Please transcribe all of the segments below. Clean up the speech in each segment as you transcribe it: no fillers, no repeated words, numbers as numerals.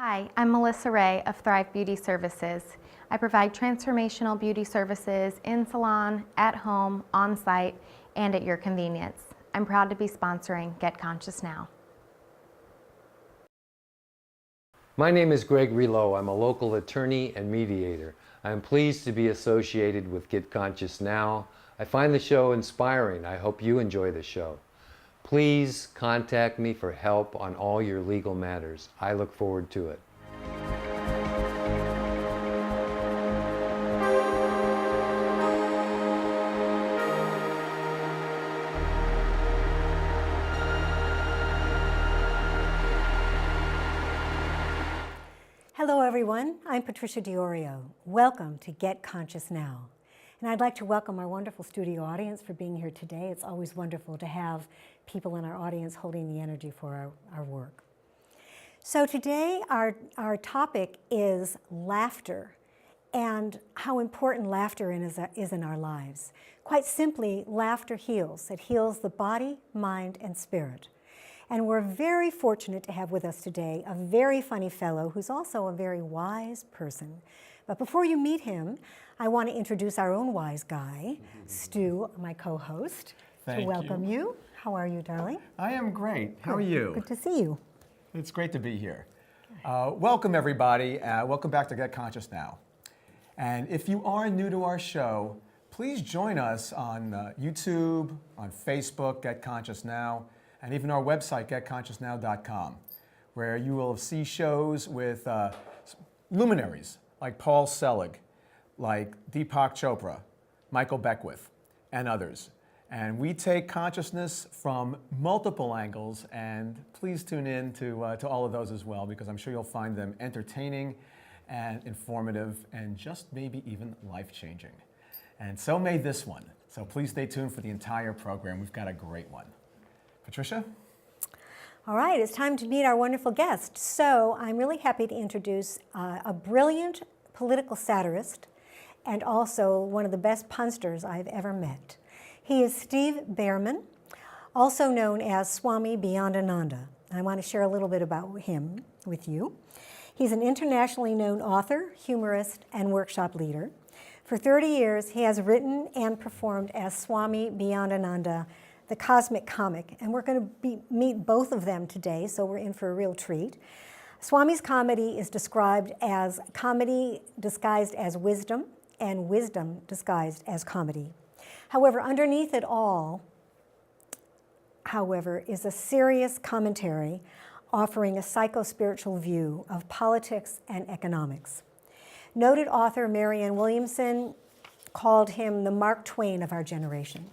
Hi, I'm Melissa Ray of Thrive Beauty Services. I provide transformational beauty services in salon, at home, on site, and at your convenience. I'm proud to be sponsoring Get Conscious Now. My name is Greg Relow. I'm a local attorney and mediator. I am pleased to be associated with Get Conscious Now. I find the show inspiring. I hope you enjoy the show. Please contact me for help on all your legal matters. I look forward to it. Hello everyone, I'm Patricia Diorio. Welcome to Get Conscious Now. And I'd like to welcome our wonderful studio audience for being here today. It's always wonderful to have people in our audience holding the energy for our work. So today our topic is laughter and how important laughter is in our lives. Quite simply, laughter heals. It heals the body, mind, and spirit. And we're very fortunate to have with us today a very funny fellow who's also a very wise person. But before you meet him, I want to introduce our own wise guy, Stu, my co-host, to welcome you. How are you, darling? I am great. How are you? Good to see you. It's great to be here. Welcome, everybody. Welcome back to Get Conscious Now. And if you are new to our show, please join us on YouTube, on Facebook, Get Conscious Now, and even our website, getconsciousnow.com, where you will see shows with luminaries like Paul Selig, like Deepak Chopra, Michael Beckwith, and others. And we take consciousness from multiple angles, and please tune in to all of those as well, because I'm sure you'll find them entertaining and informative and just maybe even life-changing. And so may this one. So please stay tuned for the entire program. We've got a great one. Patricia? All right, it's time to meet our wonderful guest. So I'm really happy to introduce a brilliant political satirist and also one of the best punsters I've ever met. He is Steve Bhaerman, also known as Swami Beyondananda. I want to share a little bit about him with you. He's an internationally known author, humorist, and workshop leader. For 30 years, he has written and performed as Swami Beyondananda, the cosmic comic, and we're going to meet both of them today, so we're in for a real treat. Swami's comedy is described as comedy disguised as wisdom and wisdom disguised as comedy. However, underneath it all, is a serious commentary offering a psycho-spiritual view of politics and economics. Noted author Marianne Williamson called him the Mark Twain of our generation.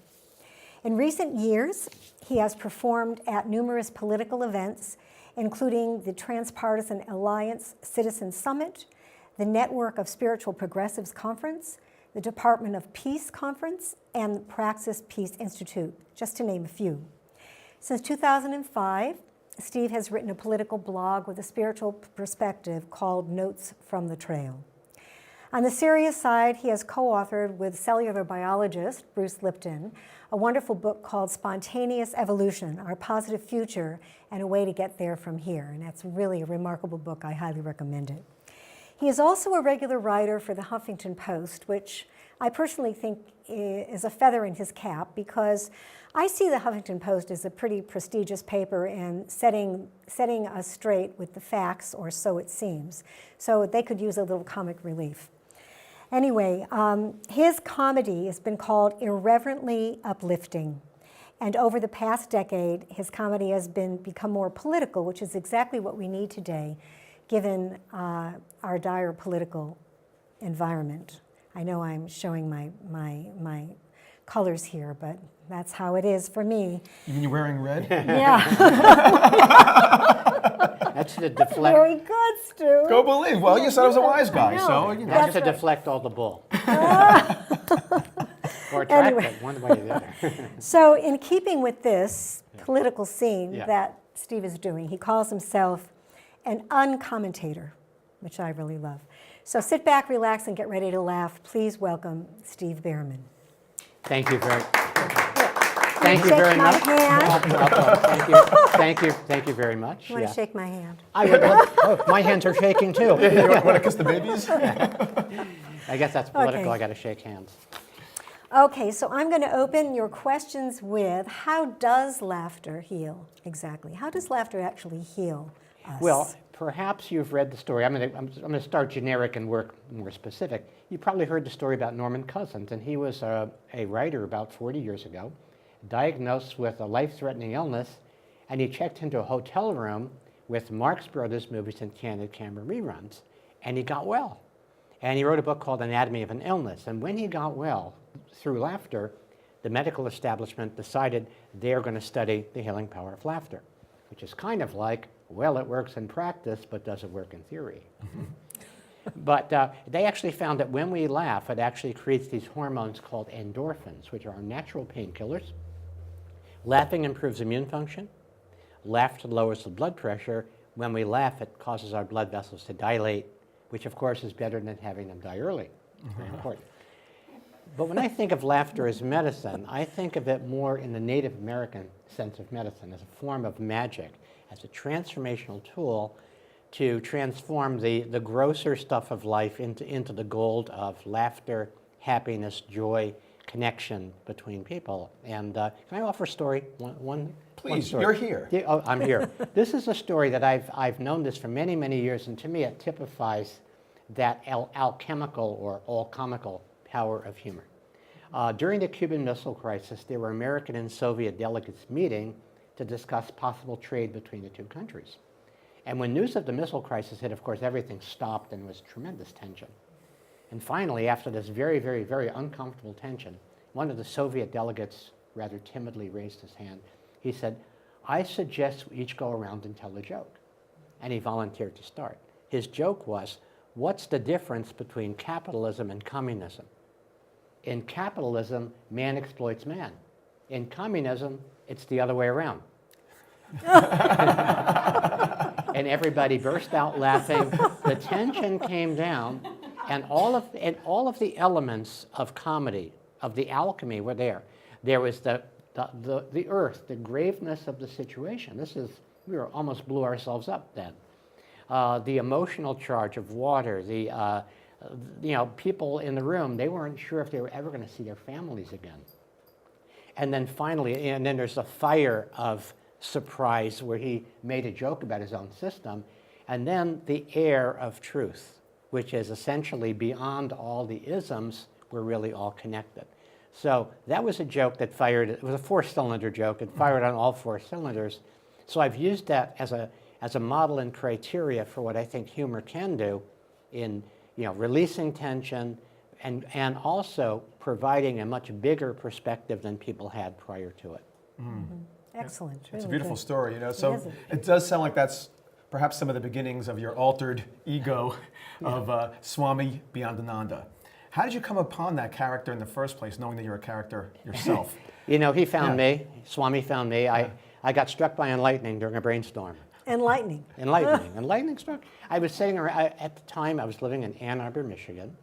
In recent years, he has performed at numerous political events, including the Transpartisan Alliance Citizen Summit, the Network of Spiritual Progressives Conference, the Department of Peace Conference, and the Praxis Peace Institute, just to name a few. Since 2005, Steve has written a political blog with a spiritual perspective called Notes from the Trail. On the serious side, he has co-authored with cellular biologist Bruce Lipton a wonderful book called Spontaneous Evolution, Our Positive Future and a Way to Get There from Here. And that's really a remarkable book. I highly recommend it. He is also a regular writer for the Huffington Post, which I personally think is a feather in his cap because I see the Huffington Post as a pretty prestigious paper and setting us straight with the facts, or so it seems. So they could use a little comic relief. Anyway, his comedy has been called irreverently uplifting. And over the past decade, his comedy has become more political, which is exactly what we need today, given our dire political environment. I know I'm showing my colors here, but that's how it is for me. You mean you're wearing red? Yeah. That's to That's deflect. very good, Stu. Go believe. Well, you said I was a wise guy, know. so you know. That's to right. deflect all the bull. Or attract Anyway. it, one way or the other. So in keeping with this political scene Yeah. that Steve is doing, he calls himself an uncommentator, which I really love. So sit back, relax, and get ready to laugh. Please welcome Steve Bhaerman. Thank you very much. Thank you Shake very my much. hand. Thank you very much. You want to Yeah. shake my hand? I would love, oh, my hands are shaking too. You want to kiss the babies? I guess that's political. Okay. I got to shake hands. Okay, so I'm going to open your questions with, how does laughter heal exactly? How does laughter actually heal us? Well, perhaps you've read the story. I'm going to start generic and work more specific. You probably heard the story about Norman Cousins, and he was a writer about 40 years ago, diagnosed with a life-threatening illness, and he checked into a hotel room with Marx Brothers movies and candid camera reruns, and he got well. And he wrote a book called Anatomy of an Illness, and when he got well, through laughter, the medical establishment decided they're going to study the healing power of laughter, which is kind of like, well, it works in practice, but does it work in theory? But they actually found that when we laugh, it actually creates these hormones called endorphins, which are natural painkillers. Laughing improves immune function. Laughter lowers the blood pressure. When we laugh, it causes our blood vessels to dilate, which of course is better than having them die early. It's very important. But when I think of laughter as medicine, I think of it more in the Native American sense of medicine, as a form of magic, as a transformational tool to transform the grosser stuff of life into the gold of laughter, happiness, joy, connection between people. And can I offer a story? One Please, story. you're here. Yeah, oh, I'm here. This is a story that I've known this for many, many years, and to me it typifies that alchemical or alchemical power of humor. During the Cuban Missile Crisis, there were American and Soviet delegates meeting to discuss possible trade between the two countries. And when news of the missile crisis hit, of course, everything stopped and was tremendous tension. And finally, after this very, very, very uncomfortable tension, one of the Soviet delegates rather timidly raised his hand. He said, "I suggest we each go around and tell a joke." And he volunteered to start. His joke was, what's the difference between capitalism and communism? In capitalism, man exploits man. In communism, it's the other way around. And everybody burst out laughing. The tension came down, and all of the elements of comedy, of the alchemy, were there. There was the earth, the graveness of the situation. We almost blew ourselves up then. The emotional charge of water, people in the room, they weren't sure if they were ever going to see their families again. And then finally, and then there's a fire of surprise where he made a joke about his own system. And then the air of truth, which is essentially beyond all the isms, we're really all connected. So that was a joke that fired, it was a 4-cylinder joke, it fired on all 4 cylinders. So I've used that as a model and criteria for what I think humor can do in releasing tension and also providing a much bigger perspective than people had prior to it. Excellent. It's really a beautiful good. story, So is. it does sound like that's perhaps some of the beginnings of your altered ego of Swami Beyondananda. How did you come upon that character in the first place, knowing that you're a character yourself? He found me. Swami found me. I got struck by lightning during a brainstorm. Enlightening. Lightning struck. I was sitting around, at the time I was living in Ann Arbor, Michigan,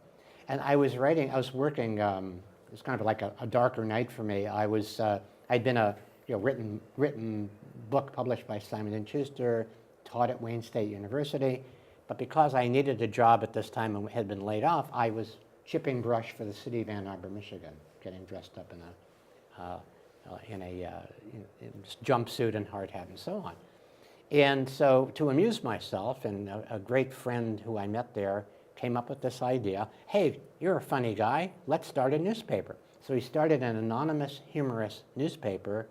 and I was working, it was kind of like a darker night for me. I'd been a written book published by Simon & Schuster, taught at Wayne State University, but because I needed a job at this time and had been laid off, I was chipping brush for the city of Ann Arbor, Michigan, getting dressed up in a jumpsuit and hard hat and so on. And so to amuse myself, and a great friend who I met there came up with this idea, hey, you're a funny guy, let's start a newspaper. So we started an anonymous, humorous newspaper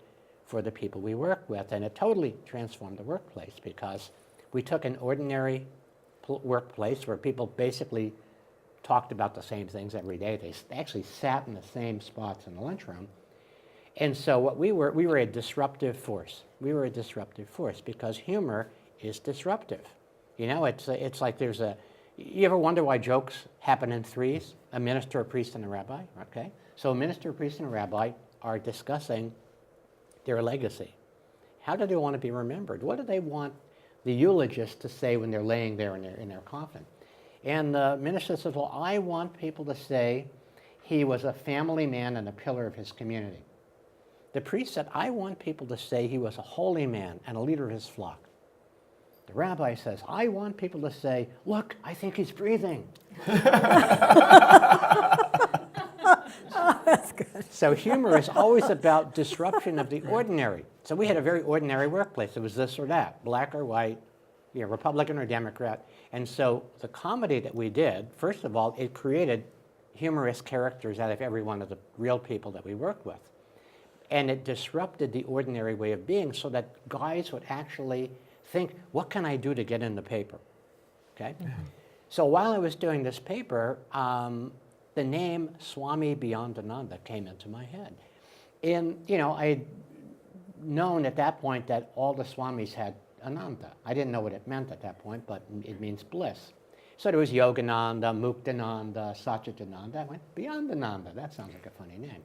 for the people we work with, and it totally transformed the workplace because we took an ordinary workplace where people basically talked about the same things every day. They actually sat in the same spots in the lunchroom. And so what we were a disruptive force. We were a disruptive force because humor is disruptive. It's like you ever wonder why jokes happen in threes? A minister, a priest, and a rabbi, okay? So a minister, a priest, and a rabbi are discussing their legacy. How do they want to be remembered? What do they want the eulogist to say when they're laying there in their coffin? And the minister says, well, I want people to say he was a family man and a pillar of his community. The priest said, I want people to say he was a holy man and a leader of his flock. The rabbi says, I want people to say, look, I think he's breathing. That's good. So humor is always about disruption of the ordinary. So we had a very ordinary workplace. It was this or that, black or white, Republican or Democrat. And so the comedy that we did, first of all, it created humorous characters out of every one of the real people that we worked with. And it disrupted the ordinary way of being so that guys would actually think, what can I do to get in the paper? Okay? So while I was doing this paper, the name Swami Beyondananda came into my head. And, I had known at that point that all the Swamis had Ananda. I didn't know what it meant at that point, but it means bliss. So there was Yogananda, Muktananda, Satchidananda. I went, Beyondananda, that sounds like a funny name.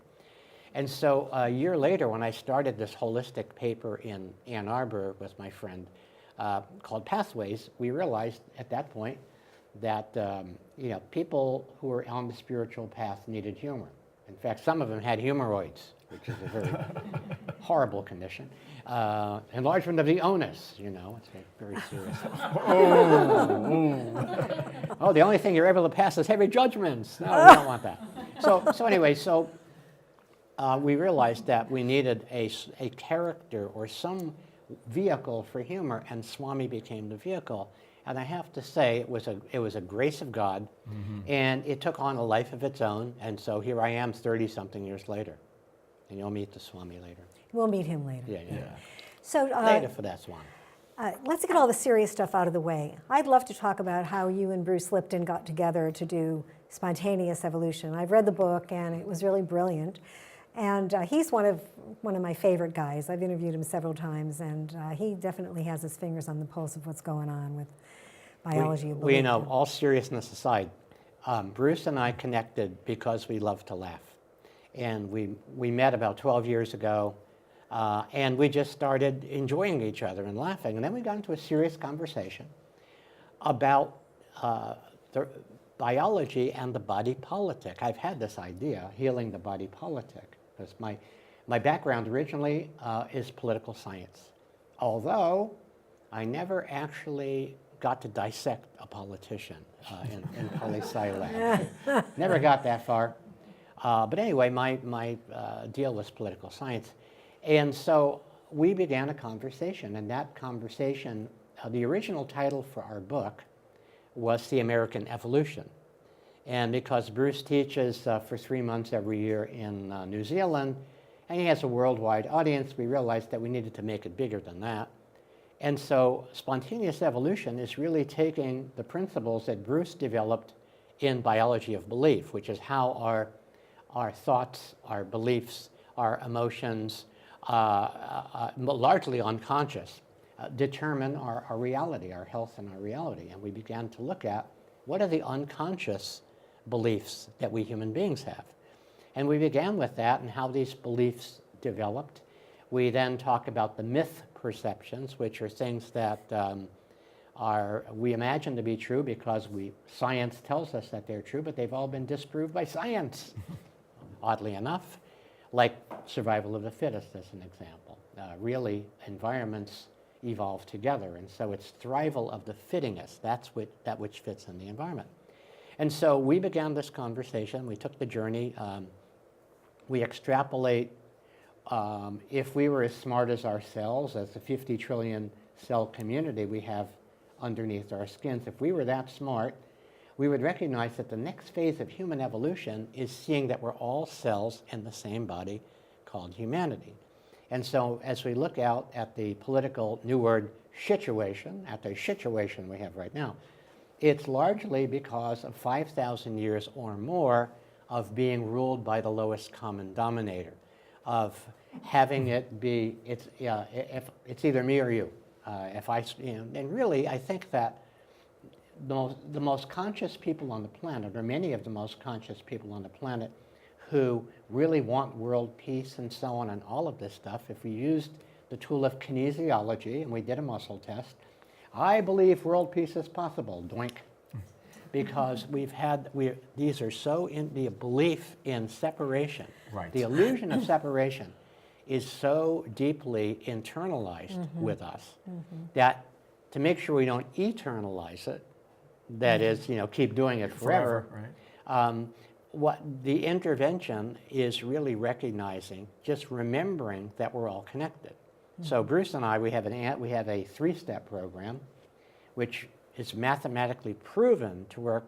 And so a year later, when I started this holistic paper in Ann Arbor with my friend called Pathways, we realized at that point that people who were on the spiritual path needed humor. In fact, some of them had hemorrhoids, which is a very horrible condition. Enlargement of the onus, it's very serious. Oh, the only thing you're able to pass is heavy judgments. No, we don't want that. So anyway, we realized that we needed a character or some vehicle for humor, and Swami became the vehicle. And I have to say, it was a grace of God, and it took on a life of its own. And so here I am 30-something years later. And you'll meet the Swami later. We'll meet him later. Yeah. So Later for that Swami. let's get all the serious stuff out of the way. I'd love to talk about how you and Bruce Lipton got together to do spontaneous evolution. I've read the book, and it was really brilliant. And he's one of my favorite guys. I've interviewed him several times, and he definitely has his fingers on the pulse of what's going on with biology of belief. All seriousness aside, Bruce and I connected because we love to laugh. And we met about 12 years ago, and we just started enjoying each other and laughing. And then we got into a serious conversation about the biology and the body politic. I've had this idea, healing the body politic, because my background originally is political science. Although I never actually got to dissect a politician in poli-sci lab. Never got that far. But anyway, my deal was political science. And so we began a conversation, and that conversation, the original title for our book was The American Evolution. And because Bruce teaches for 3 months every year in New Zealand, and he has a worldwide audience, we realized that we needed to make it bigger than that. And so spontaneous evolution is really taking the principles that Bruce developed in biology of belief, which is how our thoughts, our beliefs, our emotions, largely unconscious, determine our reality, our health and our reality. And we began to look at what are the unconscious beliefs that we human beings have. And we began with that and how these beliefs developed. We then talk about the myth perceptions, which are things that we imagine to be true because science tells us that they're true, but they've all been disproved by science, oddly enough, like survival of the fittest as an example. Really, environments evolve together, and so it's thrival of the fittingest. That's that which fits in the environment. And so we began this conversation. We took the journey. We extrapolate. If we were as smart as our cells, as the 50 trillion cell community we have underneath our skins, if we were that smart, we would recognize that the next phase of human evolution is seeing that we're all cells in the same body called humanity. And so as we look out at the political, new word, situation, at the situation we have right now, it's largely because of 5,000 years or more of being ruled by the lowest common denominator, of having it be, if it's either me or you. And really, I think that the most conscious people on the planet, or many of the most conscious people on the planet, who really want world peace and so on and all of this stuff, if we used the tool of kinesiology and we did a muscle test, I believe world peace is possible, doink. Because these are so in the belief in separation, Right. the illusion of separation is so deeply internalized with us that to make sure we don't eternalize it, that is, keep doing it forever, right? what the intervention is really recognizing, just remembering that we're all connected. So Bruce and I, we have a 3-step program, which is mathematically proven to work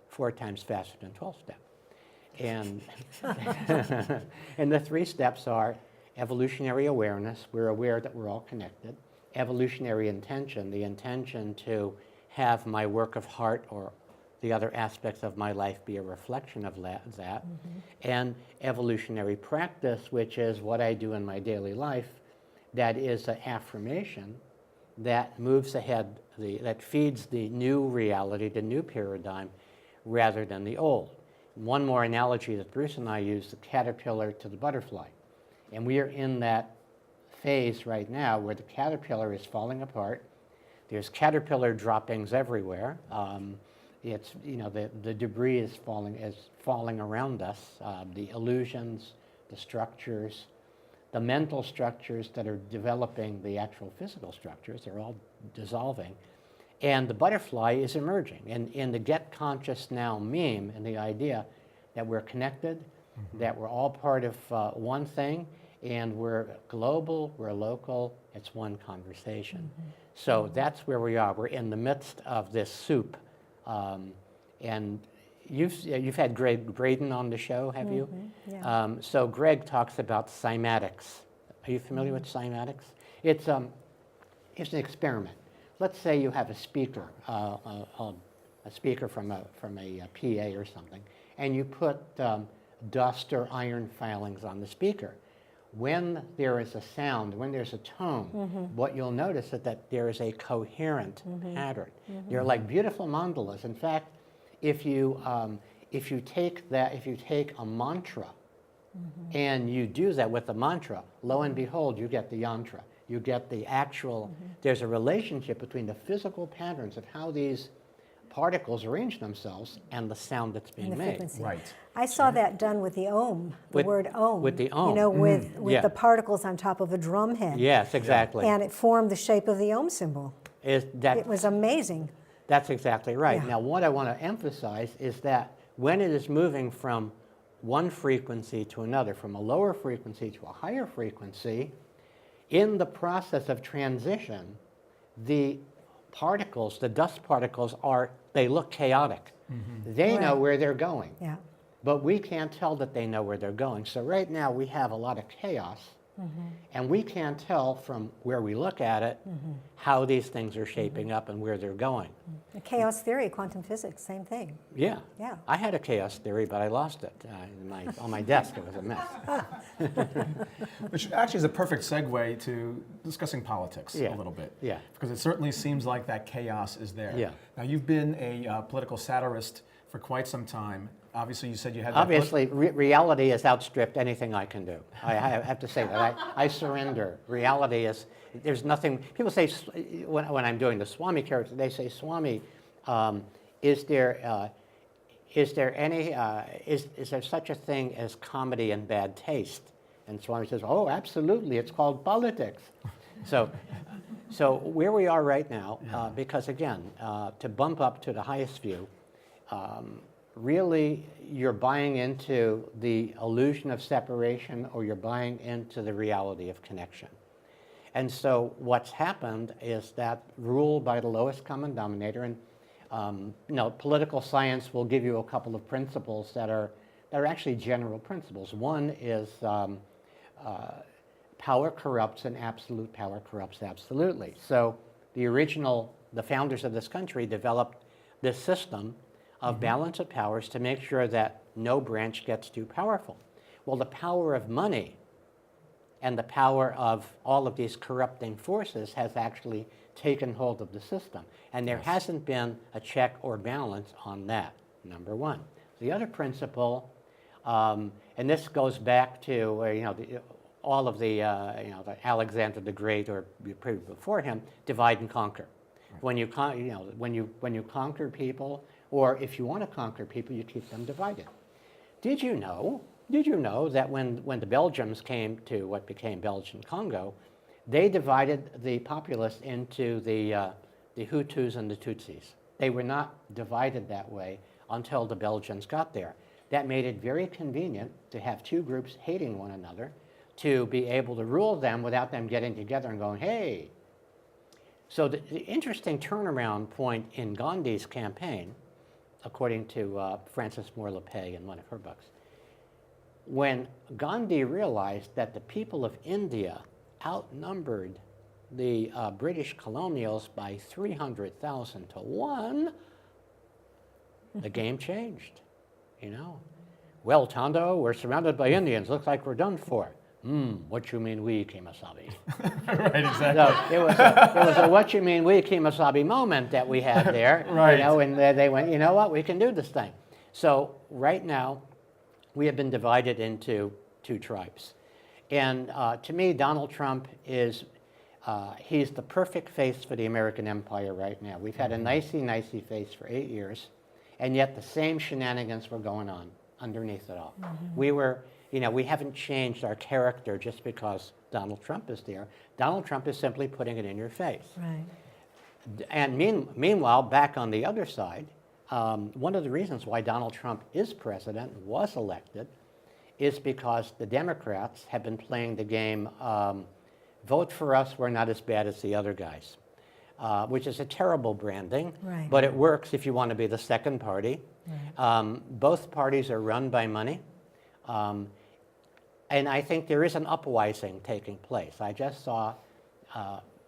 4 times faster than 12-step. And, and the 3 steps are evolutionary awareness, we're aware that we're all connected. Evolutionary intention, the intention to have my work of heart or the other aspects of my life be a reflection of that. And evolutionary practice, which is what I do in my daily life, that is an affirmation that moves ahead, that feeds the new reality, the new paradigm, rather than the old. One more analogy that Bruce and I use, the caterpillar to the butterfly. And we are in that phase right now where the caterpillar is falling apart. There's caterpillar droppings everywhere. It's, the debris is falling around us. The illusions, the structures, the mental structures that are developing the actual physical structures, they're all dissolving. And the butterfly is emerging. And in the Get Conscious Now meme, and the idea that we're connected, that we're all part of one thing, and we're global, we're local, it's one conversation. So that's where we are. We're in the midst of this soup. And you've had Greg Braden on the show, have you? Yeah. So Greg talks about cymatics. Are you familiar with cymatics? It's an experiment. Let's say you have a speaker, a speaker from a PA or something, and you put dust or iron filings on the speaker. When there is a sound, when there's a tone, what you'll notice is that there is a coherent pattern. They're like beautiful mandalas. In fact, if you take a mantra and you do that with the mantra, lo and behold, you get the yantra. You get the actual, there's a relationship between the physical patterns of how these particles arrange themselves and the sound that's being made. Frequency. Right. I saw that done with the ohm, the word ohm. With the ohm. With Yeah. the particles on top of a drum head. Yes, exactly. And it formed the shape of the ohm symbol. It was amazing. That's exactly right. Yeah. Now, what I want to emphasize is that when it is moving from one frequency to another, from a lower frequency to a higher frequency, in the process of transition, the particles, the dust particles, they look chaotic. They know Right. where they're going, Yeah. but we can't tell that they know where they're going. So right now we have a lot of chaos, and we can't tell from where we look at it how these things are shaping up and where they're going. The chaos theory, quantum physics, same thing. Yeah. Yeah. I had a chaos theory, but I lost it on my desk. It was a mess. Which actually is a perfect segue to discussing politics Yeah. a little bit. Yeah. Because it certainly seems like that chaos is there. Yeah. Now, you've been a political satirist for quite some time. Obviously, you said you had that Obviously, reality has outstripped anything I can do. I have to say that. I surrender. Reality is, there's nothing, people say, when I'm doing the Swami character, they say, Swami, is there such a thing as comedy and bad taste? And Swami says, oh, absolutely, it's called politics. So where we are right now, because again, to bump up to the highest view, really you're buying into the illusion of separation, or you're buying into the reality of connection. And so what's happened is that rule by the lowest common denominator, and political science will give you a couple of principles that are actually general principles. One is power corrupts and absolute power corrupts absolutely. So the founders of this country developed this system of balance of powers to make sure that no branch gets too powerful. Well, the power of money and the power of all of these corrupting forces has actually taken hold of the system. And there hasn't been a check or balance on that, number one. The other principle, and this goes back to all of the Alexander the Great or before him, divide and conquer. When you conquer people, or if you want to conquer people, you keep them divided. Did you know did you know that when the Belgians came to what became Belgian Congo, they divided the populace into the Hutus and the Tutsis. They were not divided that way until the Belgians got there. That made it very convenient to have two groups hating one another, to be able to rule them without them getting together and going, hey. So the interesting turnaround point in Gandhi's campaign, according to Frances Moore Lepay in one of her books, when Gandhi realized that the people of India outnumbered the British colonials by 300,000 to 1, the game changed, you know. Well, Tondo, we're surrounded by Indians. Looks like we're done for. What you mean we, Kemosabe? Right, exactly. So it was a what you mean we, Kemosabe moment that we had there. Right. You know, and they went, you know what, we can do this thing. So right now, we have been divided into two tribes. And to me, Donald Trump is, he's the perfect face for the American empire right now. We've had a nicey face for 8 years, and yet the same shenanigans were going on underneath it all. We were, you know, we haven't changed our character just because Donald Trump is there. Donald Trump is simply putting it in your face. Right. And meanwhile, back on the other side, one of the reasons why Donald Trump is president, was elected, is because the Democrats have been playing the game, vote for us, we're not as bad as the other guys, which is a terrible branding, Right. but it works if you want to be the second party. Right. Both parties are run by money. And I think there is an uprising taking place. I just saw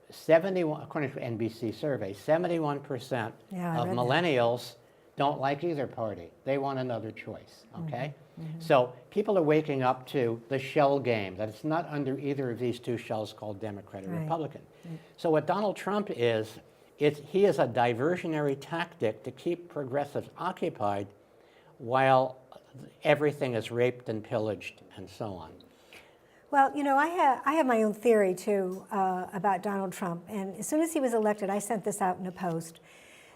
71, according to NBC survey, 71% Yeah, I of read that. millennials don't like either party. They want another choice, okay? So people are waking up to the shell game, that it's not under either of these two shells called Democrat or Right. Republican. So what Donald Trump is he is a diversionary tactic to keep progressives occupied while everything is raped and pillaged and so on. Well, you know, I have my own theory, too, about Donald Trump. And as soon as he was elected, I sent this out in a post.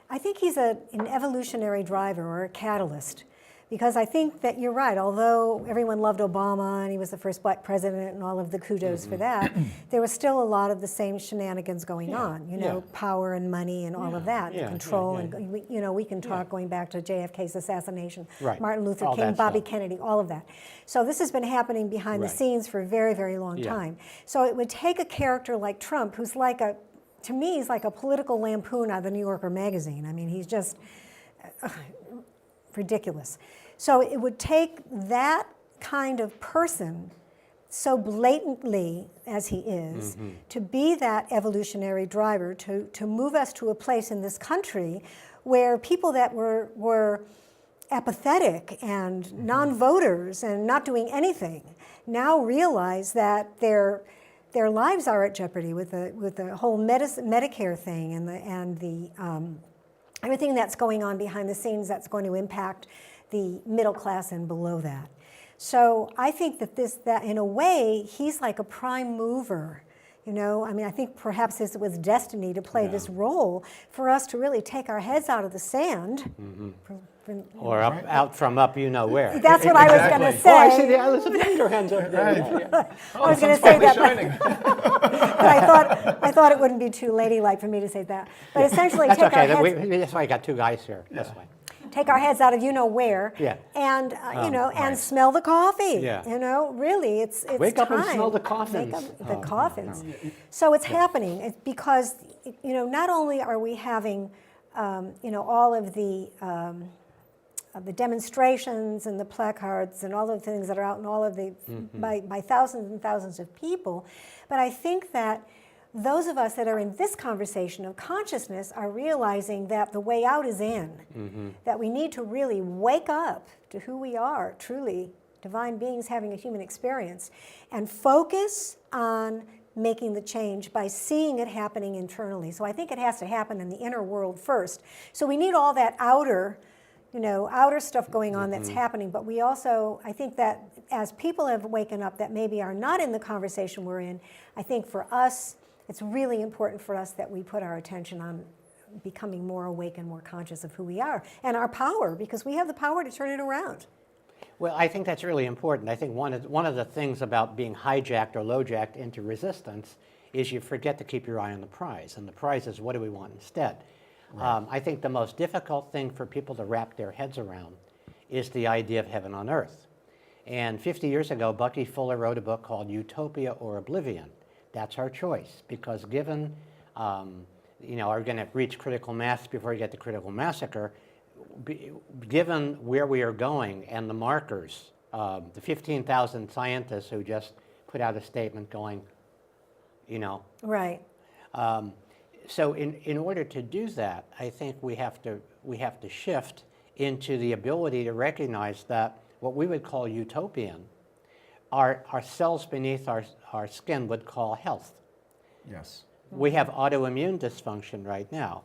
I think he's an evolutionary driver or a catalyst. Because I think that you're right, although everyone loved Obama and he was the first black president and all of the kudos for that, there was still a lot of the same shenanigans going on, you know, power and money and all of that, and control. And, you know, we can talk going back to JFK's assassination, Right. Martin Luther All King, that Bobby stuff. Kennedy, all of that. So this has been happening behind the Right. scenes for a very, very long Yeah. time. So it would take a character like Trump, who's like to me, he's like a political lampoon out of the New Yorker magazine. I mean, he's just ridiculous. So it would take that kind of person, so blatantly as he is, to be that evolutionary driver, to move us to a place in this country where people that were apathetic and non-voters and not doing anything now realize that their lives are at jeopardy with the whole Medicare thing and the everything that's going on behind the scenes that's going to impact the middle class and below that. So I think that in a way, he's like a prime mover. You know, I mean, I think perhaps it was destiny to play this role for us to really take our heads out of the sand. Or out from up you know where. That's what I was going to say. Oh, I see the Elizabeth your hands over there. Yeah. I was going to say that, but I thought it wouldn't be too ladylike for me to say that. But essentially, That's take okay. our heads, That's why I got two guys here. That's why. take our heads out of you know where, Yeah. and you know, and smell the coffee. Yeah. You know, really, it's Wake time. up and smell the coffins. Wake up the coffins. So it's happening. It's because you know, not only are we having you know, all of the demonstrations and the placards and all of the things that are out and all of the by thousands and thousands of people, but I think that those of us that are in this conversation of consciousness are realizing that the way out is in, that we need to really wake up to who we are, truly divine beings having a human experience, and focus on making the change by seeing it happening internally. So I think it has to happen in the inner world first. So we need all that outer, you know, outer stuff going on that's happening, but we also, I think that as people have waken up that maybe are not in the conversation we're in, I think for us, it's really important for us that we put our attention on becoming more awake and more conscious of who we are and our power, because we have the power to turn it around. Well, I think that's really important. I think one of the things about being hijacked or low-jacked into resistance is you forget to keep your eye on the prize. And the prize is, what do we want instead? Right. I think the most difficult thing for people to wrap their heads around is the idea of heaven on earth. And 50 years ago, Bucky Fuller wrote a book called Utopia or Oblivion. That's our choice, because given, are going to reach critical mass before you get to critical massacre, given where we are going and the markers, the 15,000 scientists who just put out a statement going, Right. So in order to do that, I think we have to shift into the ability to recognize that what we would call utopian, our cells beneath our skin would call health. Yes. We have autoimmune dysfunction right now.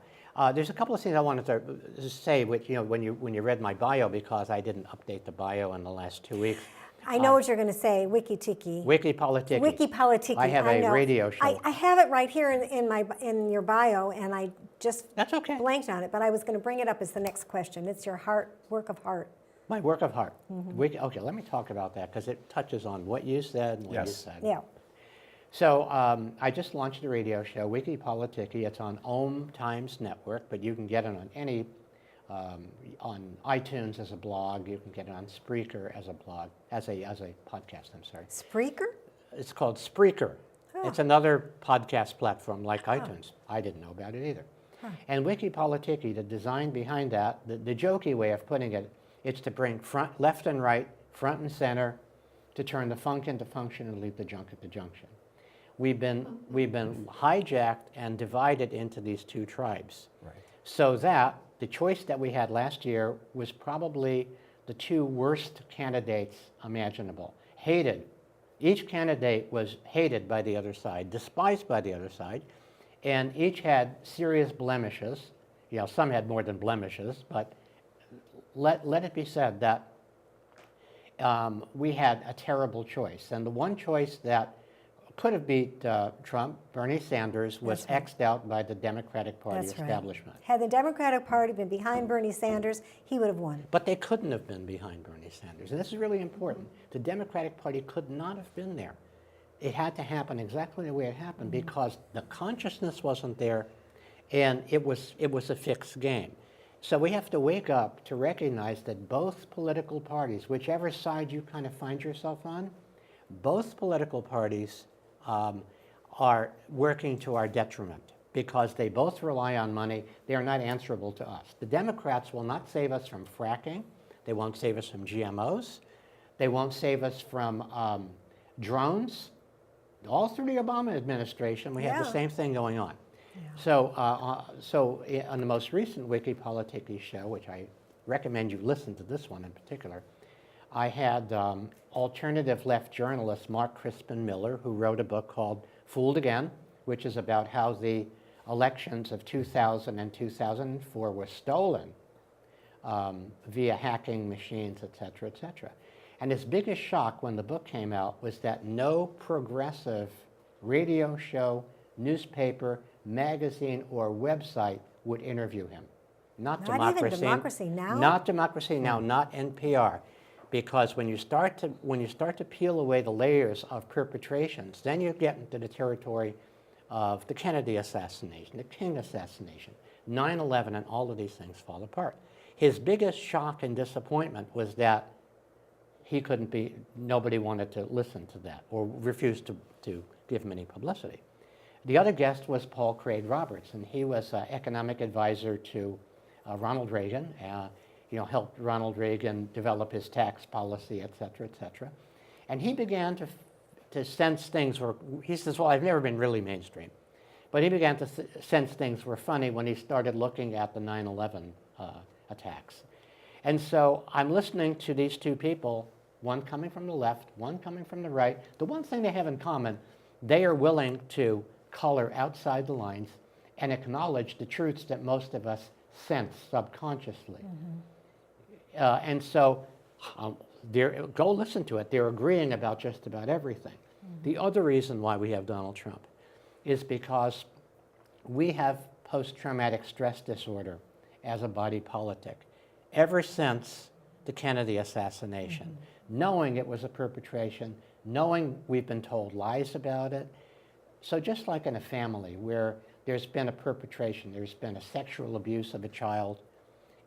There's a couple of things I wanted to say, which, when you read my bio, because I didn't update the bio in the last 2 weeks. I know what you're going to say, wiki-tiki. Wiki-politicky. Wiki-politicky. I have a radio show. I have it right here in your bio, and I just That's okay. blanked on it, but I was going to bring it up as the next question. It's your work of heart. My work of heart. Okay, let me talk about that, because it touches on what you said and what you said. Yeah. So I just launched a radio show, Wiki-Politicky. It's on Ohm Times Network, but you can get it on any, on iTunes as a blog. You can get it on Spreaker as a blog, as a podcast, I'm sorry. Spreaker? It's called Spreaker. Oh. It's another podcast platform like iTunes. I didn't know about it either. And Wiki-Politicky, the design behind that, the jokey way of putting it, it's to bring left and right, front and center, to turn the funk into function and leave the junk at the junction. We've been hijacked and divided into these two tribes. Right. So that the choice that we had last year was probably the two worst candidates imaginable. Hated. Each candidate was hated by the other side, despised by the other side, and each had serious blemishes. Some had more than blemishes, but let it be said that we had a terrible choice. And the one choice that could have beat Trump, Bernie Sanders, was X'd out by the Democratic Party establishment. Right. Had the Democratic Party been behind Bernie Sanders, he would have won. But they couldn't have been behind Bernie Sanders. And this is really important. The Democratic Party could not have been there. It had to happen exactly the way it happened because the consciousness wasn't there, and it was a fixed game. So we have to wake up to recognize that both political parties, whichever side you kind of find yourself on, both political parties are working to our detriment because they both rely on money. They are not answerable to us. The Democrats will not save us from fracking. They won't save us from GMOs. They won't save us from drones. All through the Obama administration, we have the same thing going on. Yeah. So on the most recent Wiki-Politicky show, which I recommend you listen to this one in particular, I had alternative left journalist Mark Crispin Miller, who wrote a book called Fooled Again, which is about how the elections of 2000 and 2004 were stolen via hacking machines, et cetera, et cetera. And his biggest shock when the book came out was that no progressive radio show, newspaper, magazine, or website would interview him. Not Democracy. Even Democracy Now? Not Democracy Now, not NPR. Because when you start to peel away the layers of perpetrations, then you get into the territory of the Kennedy assassination, the King assassination, 9/11, and all of these things fall apart. His biggest shock and disappointment was that nobody wanted to listen to that or refused to give him any publicity. The other guest was Paul Craig Roberts, and he was an economic advisor to Ronald Reagan, helped Ronald Reagan develop his tax policy, et cetera, et cetera. And he began to sense things he says, well, I've never been really mainstream. But he began to sense things were funny when he started looking at the 9/11 attacks. And so I'm listening to these two people, one coming from the left, one coming from the right. The one thing they have in common, they are willing to color outside the lines and acknowledge the truths that most of us sense subconsciously. And so go listen to it. They're agreeing about just about everything. The other reason why we have Donald Trump is because we have post-traumatic stress disorder as a body politic. Ever since the Kennedy assassination, knowing it was a perpetration, knowing we've been told lies about it. So just like in a family where there's been a perpetration, there's been a sexual abuse of a child,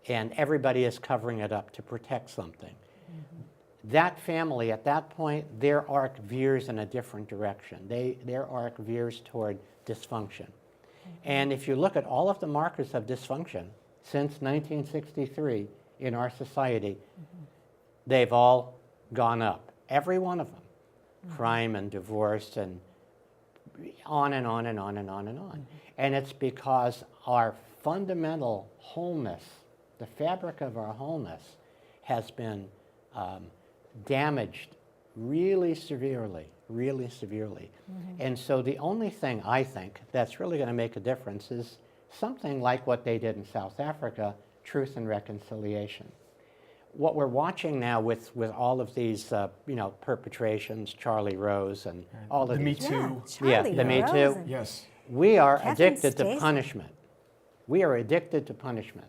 and everybody is covering it up to protect something. That family, at that point, their arc veers in a different direction. Their arc veers toward dysfunction. And if you look at all of the markers of dysfunction since 1963 in our society, they've all gone up. Every one of them. Crime and divorce and on and on and on and on and on. And it's because our fundamental wholeness, the fabric of our wholeness, has been damaged really severely, really severely. And so the only thing I think that's really going to make a difference is something like what they did in South Africa, truth and reconciliation. What we're watching now with all of these, perpetrations, Charlie Rose and all of The Me these. Too. Charlie the Me Rose Too. and Yes. We are Catherine addicted to Stacey. punishment. We are addicted to punishment.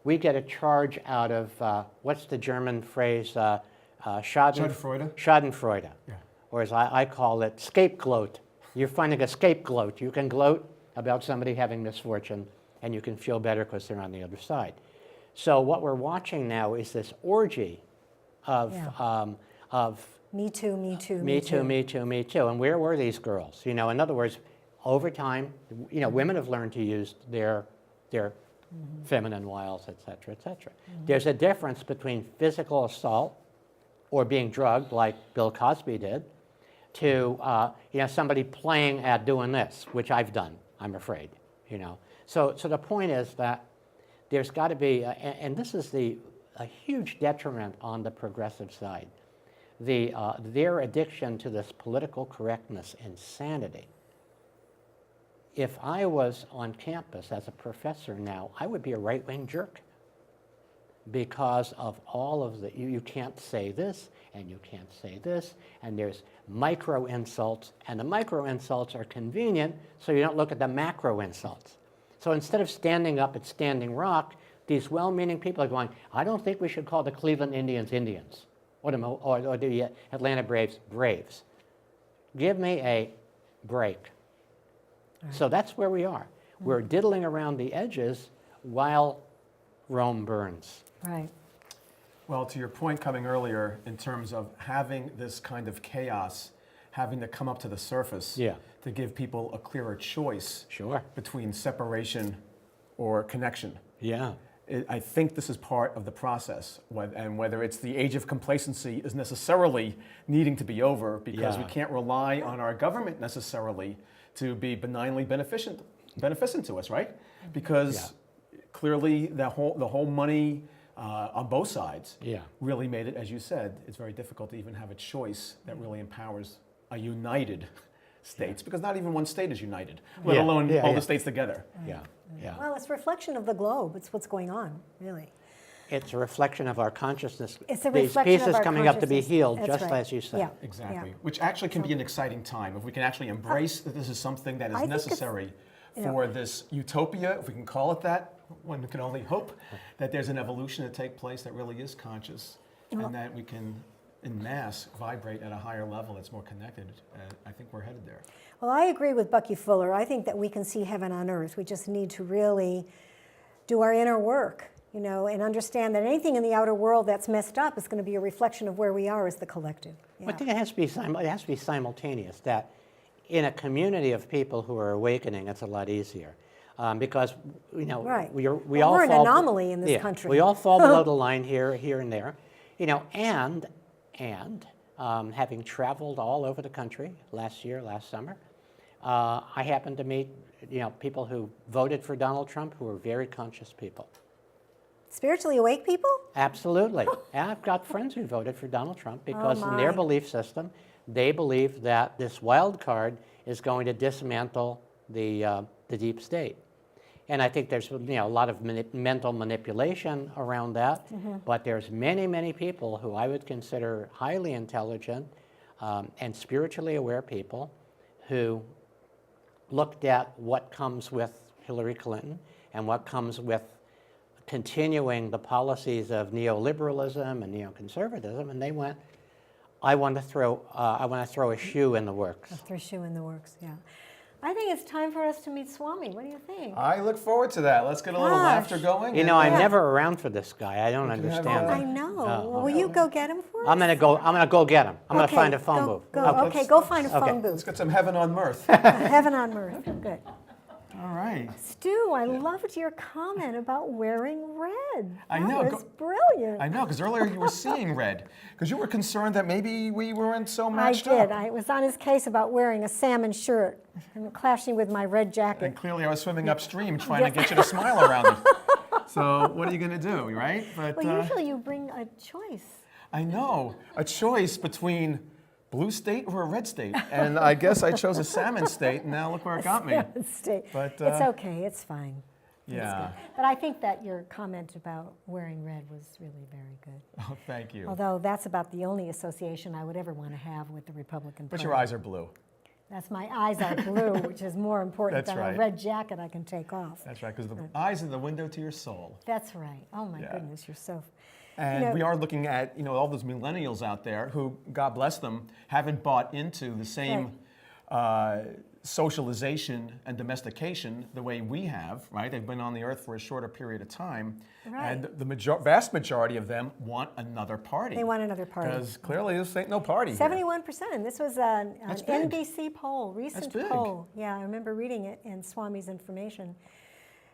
We get a charge out of, what's the German phrase? Schadenfreude. Schadenfreude. Yeah. Or as I call it, scapegoat. You're finding a scapegoat. You can gloat about somebody having misfortune, and you can feel better because they're on the other side. So what we're watching now is this orgy of, of Me Too, Me Too, me too, me too, me too. And where were these girls? In other words, over time, women have learned to use their feminine wiles, et cetera, et cetera. There's a difference between physical assault or being drugged, like Bill Cosby did, to somebody playing at doing this, which I've done, I'm afraid. So the point is that there's got to be, and this is a huge detriment on the progressive side, their addiction to this political correctness insanity. If I was on campus as a professor now, I would be a right-wing jerk because of all of the, you can't say this, and you can't say this, and there's micro insults, and the micro insults are convenient, so you don't look at the macro insults. So instead of standing up at Standing Rock, these well-meaning people are going, I don't think we should call the Cleveland Indians Indians, or the Atlanta Braves Braves. Give me a break. Right. So that's where we are. We're diddling around the edges while Rome burns. Right. Well, to your point coming earlier, in terms of having this kind of chaos, having to come up to the surface to give people a clearer choice between separation or connection. Yeah. I think this is part of the process, and whether it's the age of complacency is necessarily needing to be over, because we can't rely on our government necessarily to be benignly beneficent to us, right? Because clearly the whole money on both sides really made it, as you said, it's very difficult to even have a choice that really empowers a united states, because not even one state is united, let alone all the states together. Well, it's a reflection of the globe. It's what's going on, really. It's a reflection of our consciousness. It's a These reflection of pieces our coming up to be consciousness. healed, That's just right. as you said. Yeah. Exactly, Yeah. which actually can be an exciting time if we can actually embrace that this is something that I is think necessary for this utopia, if we can call it that. One can only hope that there's an evolution to take place that really is conscious, and that we can, en masse, vibrate at a higher level that's more connected. I think we're headed there. Well, I agree with Bucky Fuller. I think that we can see heaven on earth. We just need to really do our inner work, and understand that anything in the outer world that's messed up is going to be a reflection of where we are as the collective. I think it has to be simultaneous, that in a community of people who are awakening, it's a lot easier. Because, Right. we all we're an fall, anomaly in this country. We all fall below the line here and there. And having traveled all over the country last summer, I happened to meet, people who voted for Donald Trump who were very conscious people. Spiritually awake people? Absolutely. And I've got friends who voted for Donald Trump because in their my. belief system, they believe that this wild card is going to dismantle the deep state. And I think there's a lot of mental manipulation around that, but there's many, many people who I would consider highly intelligent and spiritually aware people who looked at what comes with Hillary Clinton and what comes with continuing the policies of neoliberalism and neoconservatism, and they went, I want to throw a shoe in the works. Throw a shoe in the works, yeah. I think it's time for us to meet Swami. What do you think? I look forward to that. Let's get a little Gosh. laughter going. You know, I'm never around for this guy. I don't understand I him. know. Oh, Well, will you go get him for us? I'm gonna go get him. I'm gonna find a phone booth. Okay, go find a phone Let's booth. get some heaven on mirth. Heaven on earth. Good. All right. Stu, I loved your comment about wearing red. I know. That was brilliant. I know, because earlier you were seeing red, because you were concerned that maybe we weren't so I matched did. up. I was on his case about wearing a salmon shirt and clashing with my red jacket. And clearly I was swimming upstream trying to get you to smile around it. So what are you going to do, right? But Well, usually you bring a choice. I know, a choice between blue state or a red state. And I guess I chose a salmon state, and now look where it got me. State. But, It's okay. It's fine. It's Yeah. good. But I think that your comment about wearing red was really very good. Oh, thank you. Although that's about the only association I would ever want to have with the Republican But Party. your eyes are blue. That's my eyes are blue, which is more important That's than right. a red jacket I can take off. That's right, because the eyes are the window to your soul. That's right. Oh my Yeah. goodness, you're so. And You know- we are looking at, all those millennials out there who, God bless them, haven't bought into the same socialization and domestication the way we have, right? They've been on the earth for a shorter period of time. Right. And the vast majority of them want another party. They want another party. Because clearly this ain't no party here. 71%, and this was an That's big. NBC poll, recent big. poll. Yeah, I remember reading it in Swami's information.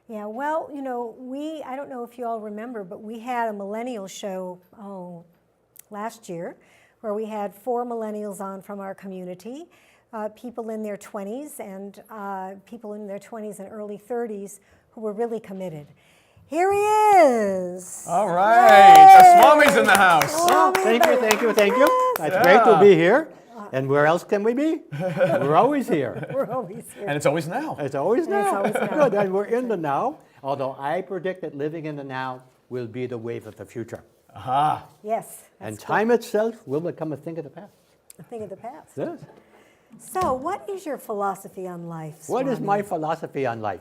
Yeah, well, I don't know if you all remember, but we had a millennial show, last year, where we had 4 millennials on from our community, people in their 20s and people in their 20s and early 30s who were really committed. Here he is. All right, the Swami's in the house. Swami Thank you. Beyondananda. It's great to be here. And where else can we be? We're always here. We're always here. And it's always now. It's always now. always now. Good, and we're in the now. Although I predict that living in the now will be the wave of the future. Aha. Yes. And that's time itself will become a thing of the past. a thing of the past. Yes. So, what is your philosophy on life? What is Swami? my philosophy on life?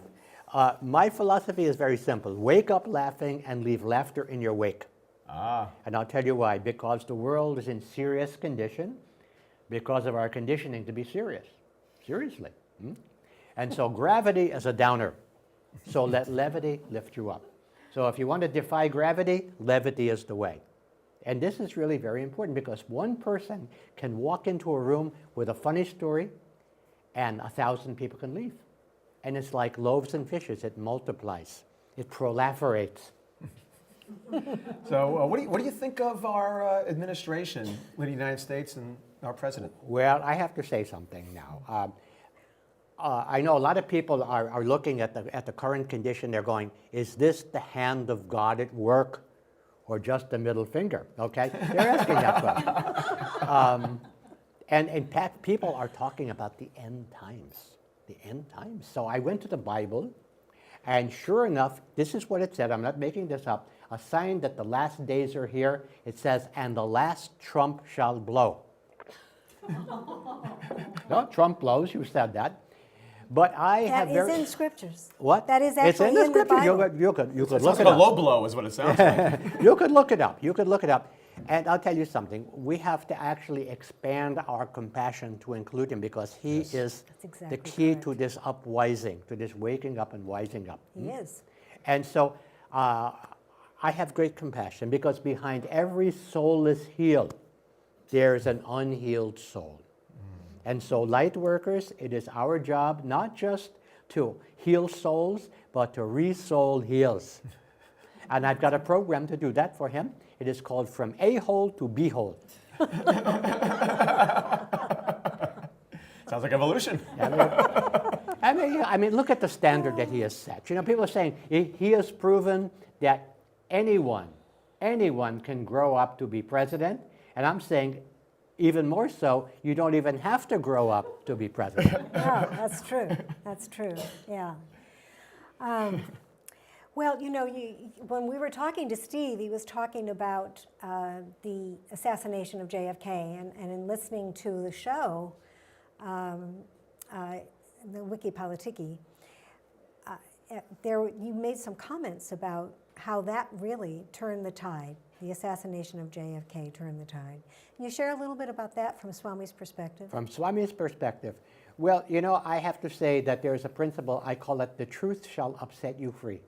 My philosophy is very simple. Wake up laughing and leave laughter in your wake. And I'll tell you why. Because the world is in serious condition because of our conditioning to be serious. Seriously. And so gravity is a downer. So let levity lift you up. So if you want to defy gravity, levity is the way. And this is really very important because one person can walk into a room with a funny story and 1,000 people can leave. And it's like loaves and fishes. It multiplies. It proliferates. So what do you think of our administration with the United States and our president? Well, I have to say something now. I know a lot of people are looking at the current condition. They're going, is this the hand of God at work or just the middle finger? Okay, they're asking that question. And in fact, people are talking about the end times. The end times. So I went to the Bible, and sure enough, this is what it said. I'm not making this up. A sign that the last days are here. It says, and the last trump shall blow. No, Trump blows. You said that. But I have That is in scriptures. What? That is It's actually in the in the scripture. Bible. You could It's look it a up. low blow is what it sounds like. You could look it up. You could look it up. And I'll tell you something. We have to actually expand our compassion to include him because he is exactly the key correct. to this upwising, to this waking up and wising up. He is. And so I have great compassion because behind every soulless heel, there's an unhealed soul. And so light workers, it is our job not just to heal souls, but to re-soul heals. And I've got a program to do that for him. It is called From A-Hole to B-Hole. Sounds like evolution. I mean, look at the standard that he has set. You know, people are saying he has proven that anyone can grow up to be president. And I'm saying, even more so, you don't even have to grow up to be president. Yeah, that's true. That's true. Yeah. Well, when we were talking to Steve, he was talking about the assassination of JFK, and in listening to the show, the Wiki Politiki, you made some comments about how that really turned the tide. The assassination of JFK turned the tide. Can you share a little bit about that from Swami's perspective? From Swami's perspective, well, you know, I have to say that there's a principle, I call it the truth shall upset you free.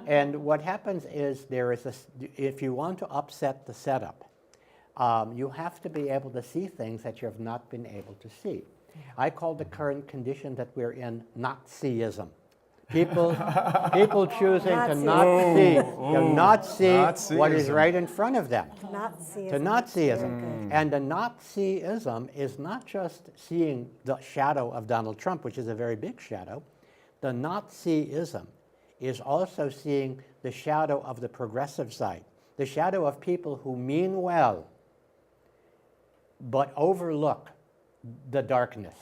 And what happens is if you want to upset the setup, you have to be able to see things that you have not been able to see. I call the current condition that we're in Nazism. People choosing to not see what is right in front of them. Nazism. To Nazism. And the Nazism is not just seeing the shadow of Donald Trump, which is a very big shadow. The Nazism is also seeing the shadow of the progressive side, the shadow of people who mean well, but overlook the darkness.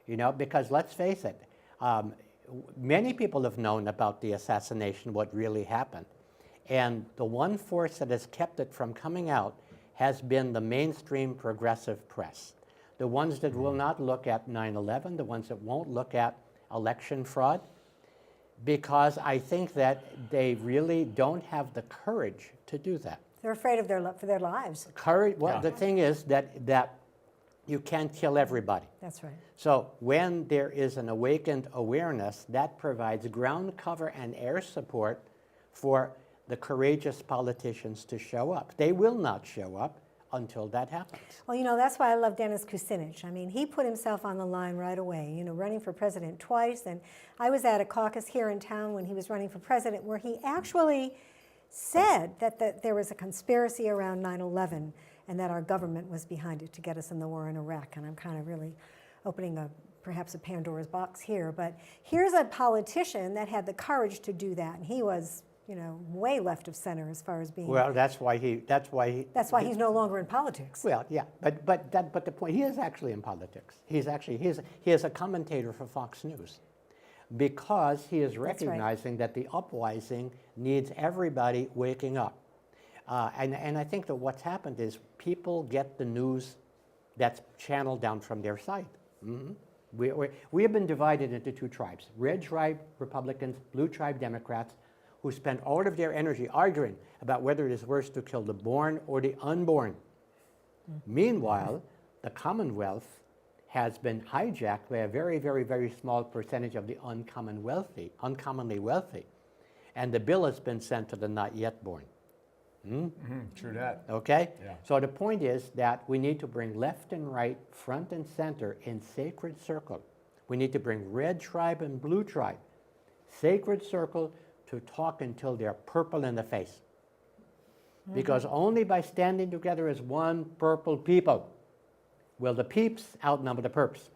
You know, because let's face it, many people have known about the assassination, what really happened. And the one force that has kept it from coming out has been the mainstream progressive press. The ones that will not look at 9/11, the ones that won't look at election fraud, because I think that they really don't have the courage to do that. They're afraid of for their lives. Courage. Well, the thing is that you can't kill everybody. That's right. So when there is an awakened awareness, that provides ground cover and air support for the courageous politicians to show up. They will not show up until that happens. Well, you know, that's why I love Dennis Kucinich. I mean, he put himself on the line right away, you know, running for president twice. And I was at a caucus here in town when he was running for president where he actually said that there was a conspiracy around 9/11 and that our government was behind it to get us in the war in Iraq. And I'm kind of really opening perhaps a Pandora's box here. But here's a politician that had the courage to do that. And he was, you know, way left of center as far as being. Well, that's why he's no longer in politics. Well, yeah, but the point, he is actually in politics. He is a commentator for Fox News, because he is recognizing that the uprising needs everybody waking up. And I think that what's happened is people get the news that's channeled down from their side. We have been divided into two tribes: red tribe Republicans, blue tribe Democrats, who spend all of their energy arguing about whether it is worse to kill the born or the unborn. Meanwhile, the Commonwealth has been hijacked by a very, very, very small percentage of the uncommonly wealthy. And the bill has been sent to the not yet born. True that. Okay? Yeah. So the point is that we need to bring left and right, front and center in sacred circle. We need to bring red tribe and blue tribe, sacred circle, to talk until they're purple in the face. Because only by standing together as one purple people will the peeps outnumber the perps.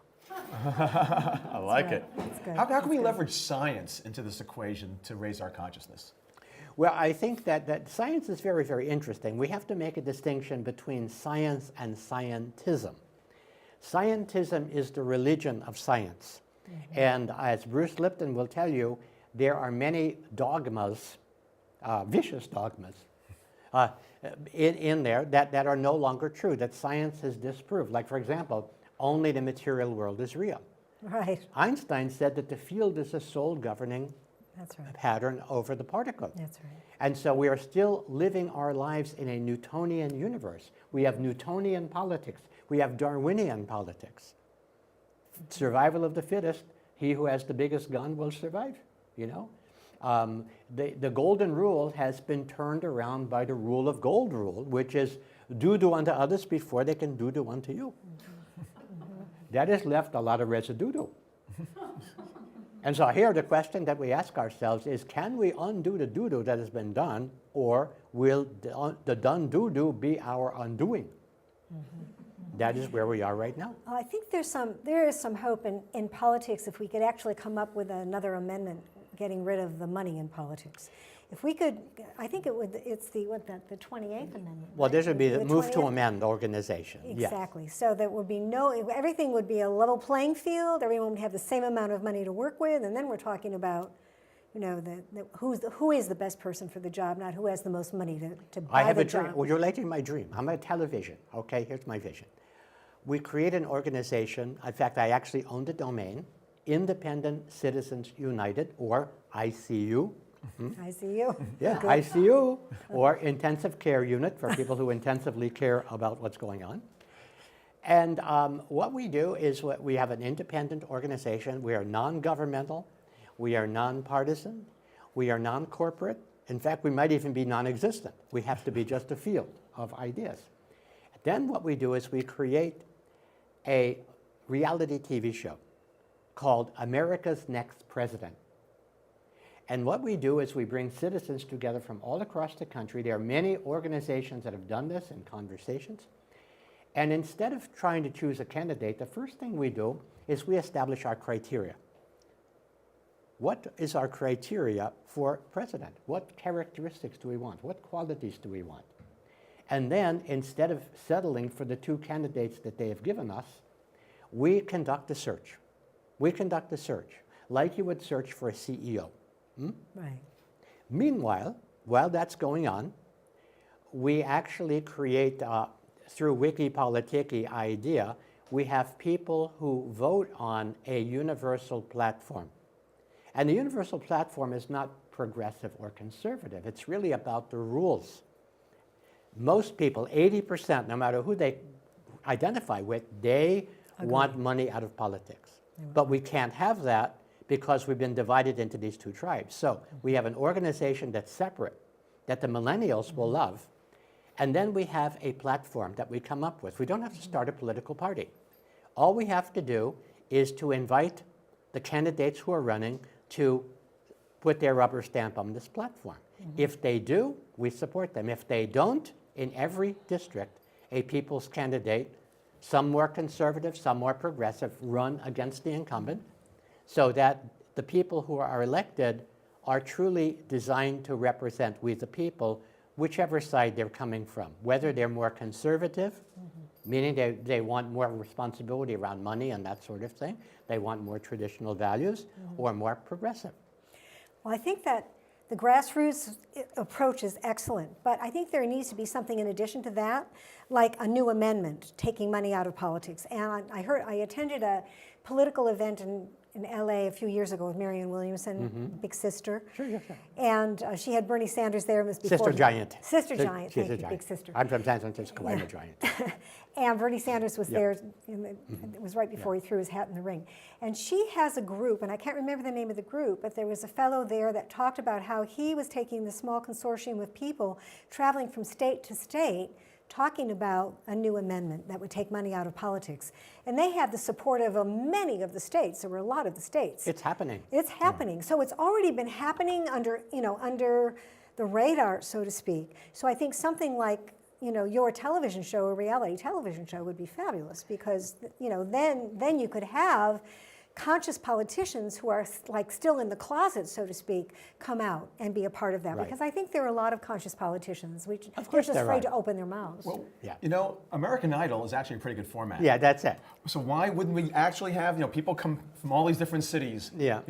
I like it. That's good. How can we leverage science into this equation to raise our consciousness? Well, I think that science is very, very interesting. We have to make a distinction between science and scientism. Scientism is the religion of science. And as Bruce Lipton will tell you, there are many dogmas, vicious dogmas, in there that are no longer true, that science has disproved. Like, for example, only the material world is real. Right. Einstein said that the field is the sole governing That's right. pattern over the particle. That's right. And so we are still living our lives in a Newtonian universe. We have Newtonian politics. We have Darwinian politics. Survival of the fittest. He who has the biggest gun will survive, you know. The golden rule has been turned around by the rule of gold rule, which is do unto others before they can do unto you. That has left a lot of residue. And so here the question that we ask ourselves is, can we undo the doo-doo that has been done, or will the done doo-doo be our undoing? That is where we are right now. Well, I think there is some hope in politics if we could actually come up with another amendment getting rid of the money in politics. If we could, I think it's the 28th Amendment. Well, this would be the move to 28th? amend organization. Exactly. So there would be everything would be a level playing field. Everyone would have the same amount of money to work with, and then we're talking about, you know, who is the best person for the job, not who has the most money to buy I have the a dream. job. Well, you're relating my dream. I'm a television. Okay, here's my vision. We create an organization. In fact, I actually own the domain. Independent Citizens United, or ICU. I see you. Yeah, Good. ICU, or Intensive Care Unit for people who intensively care about what's going on. And what we do is we have an independent organization. We are non-governmental. We are non-partisan. We are non-corporate. In fact, we might even be non-existent. We have to be just a field of ideas. Then what we do is we create a reality TV show called America's Next President. And what we do is we bring citizens together from all across the country. There are many organizations that have done this in conversations. And instead of trying to choose a candidate, the first thing we do is we establish our criteria. What is our criteria for president? What characteristics do we want? What qualities do we want? And then, instead of settling for the two candidates that they have given us, we conduct a search. We conduct a search, like you would search for a CEO. Right. Meanwhile, while that's going on, we actually create, through Wikipolitiki idea, we have people who vote on a universal platform. And the universal platform is not progressive or conservative. It's really about the rules. Most people, 80%, no matter who they identify with, they want money out of politics. But we can't have that because we've been divided into these two tribes. So we have an organization that's separate, that the millennials will love, and then we have a platform that we come up with. We don't have to start a political party. All we have to do is to invite the candidates who are running to put their rubber stamp on this platform. If they do, we support them. If they don't, in every district, a people's candidate, some more conservative, some more progressive, run against the incumbent, so that the people who are elected are truly designed to represent we the people, whichever side they're coming from. Whether they're more conservative, meaning they want more responsibility around money and that sort of thing, they want more traditional values, or more progressive. Well, I think that the grassroots approach is excellent, but I think there needs to be something in addition to that, like a new amendment, taking money out of politics. And I attended a political event in LA a few years ago with Marianne Williamson, Big Sister. Sure. And she had Bernie Sanders there. It was before Sister Giant. Sister Giant, She's thank a you, giant. Big Sister. I'm from San Francisco, I'm a giant. And Bernie Sanders was there, it was right before he threw his hat in the ring. And she has a group, and I can't remember the name of the group, but there was a fellow there that talked about how he was taking the small consortium of people traveling from state to state, talking about a new amendment that would take money out of politics. And they had the support of many of the states. There were a lot of the states. It's happening. It's happening. So it's already been happening under the radar, so to speak. So I think something like, your television show, a reality television show, would be fabulous, because, then you could have conscious politicians who are like still in the closet, so to speak, come out and be a part of that. Right. Because I think there are a lot of conscious politicians which Of they're course just there afraid are. to open their mouths. Well, Yeah. American Idol is actually a pretty good format. Yeah, that's it. So why wouldn't we actually have, people come from all these different cities? Yeah.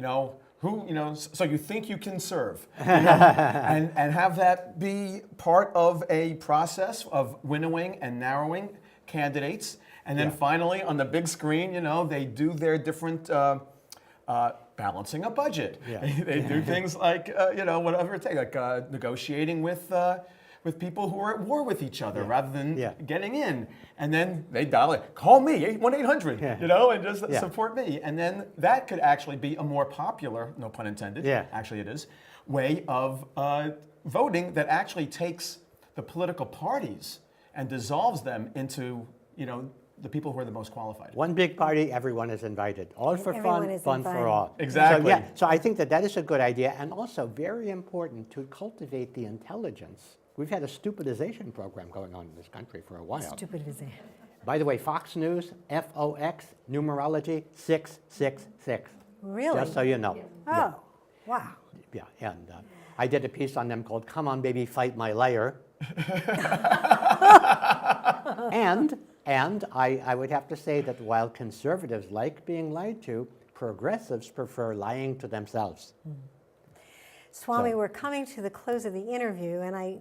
So you think you can serve, and have that be part of a process of winnowing and narrowing candidates, and then finally on the big screen, they do their different balancing a budget. Yeah. They do things like whatever it takes, like negotiating with people who are at war with each other rather than getting in. And then they dial it, call me, 1-800, and just support me. And then that could actually be a more popular, no pun intended, actually it is, way of voting that actually takes the political parties and dissolves them into, the people who are the most qualified. One big party, everyone is invited. All for Everyone fun, is fun invited. for all. Exactly. So I think that is a good idea, and also very important to cultivate the intelligence. We've had a stupidization program going on in this country for a while. Stupidization. By the way, Fox News, FOX, numerology, 666. Really? Just so you know. Oh, wow. Yeah, and I did a piece on them called "Come On, Baby, Fight My Liar." And I would have to say that while conservatives like being lied to, progressives prefer lying to themselves. Swami, So- we're coming to the close of the interview, and I